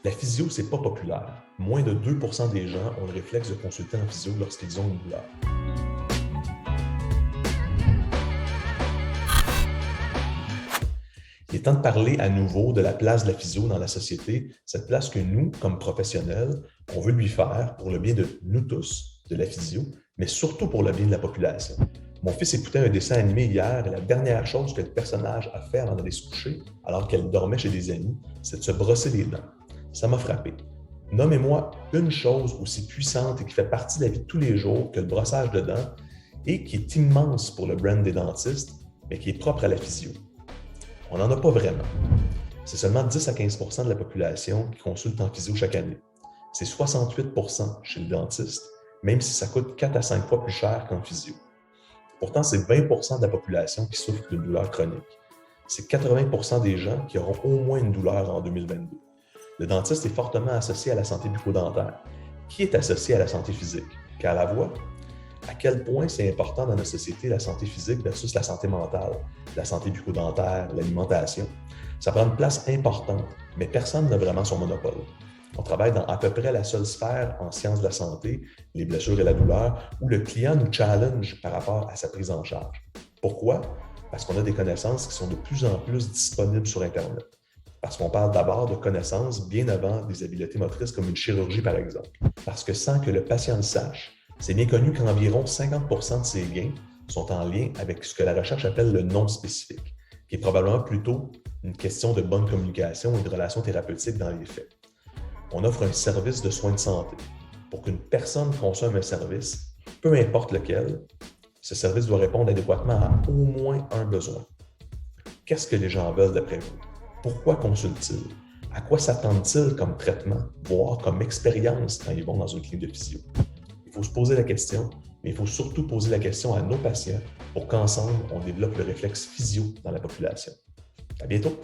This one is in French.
La physio, c'est pas populaire. Moins de 2% des gens ont le réflexe de consulter en physio lorsqu'ils ont une douleur. Il est temps de parler à nouveau de la place de la physio dans la société, cette place que nous, comme professionnels, on veut lui faire pour le bien de nous tous, de la physio, mais surtout pour le bien de la population. Mon fils écoutait un dessin animé hier et la dernière chose que le personnage a fait avant d'aller se coucher, alors qu'elle dormait chez des amis, c'est de se brosser les dents. Ça m'a frappé. Nommez-moi une chose aussi puissante et qui fait partie de la vie de tous les jours que le brossage de dents et qui est immense pour le brand des dentistes, mais qui est propre à la physio. On n'en a pas vraiment. C'est seulement 10 à 15% de la population qui consulte en physio chaque année. C'est 68% chez le dentiste, même si ça coûte 4 à 5 fois plus cher qu'en physio. Pourtant, c'est 20% de la population qui souffre de douleurs chroniques. C'est 80% des gens qui auront au moins une douleur en 2022. Le dentiste est fortement associé à la santé bucco-dentaire, qui est associée à la santé physique. Car la voix, à quel point c'est important dans notre société la santé physique versus la santé mentale, la santé bucco-dentaire, l'alimentation. Ça prend une place importante, mais personne n'a vraiment son monopole. On travaille dans à peu près la seule sphère en sciences de la santé, les blessures et la douleur, où le client nous challenge par rapport à sa prise en charge. Pourquoi? Parce qu'on a des connaissances qui sont de plus en plus disponibles sur Internet. Parce qu'on parle d'abord de connaissances bien avant des habiletés motrices comme une chirurgie par exemple. Parce que sans que le patient le sache, c'est bien connu qu'environ 50% de ces gains sont en lien avec ce que la recherche appelle le non spécifique, qui est probablement plutôt une question de bonne communication et de relations thérapeutiques dans les faits. On offre un service de soins de santé. Pour qu'une personne consomme un service, peu importe lequel, ce service doit répondre adéquatement à au moins un besoin. Qu'est-ce que les gens veulent d'après vous? Pourquoi consultent-ils? À quoi s'attendent-ils comme traitement, voire comme expérience quand ils vont dans une clinique de physio? Il faut se poser la question, mais il faut surtout poser la question à nos patients pour qu'ensemble, on développe le réflexe physio dans la population. À bientôt!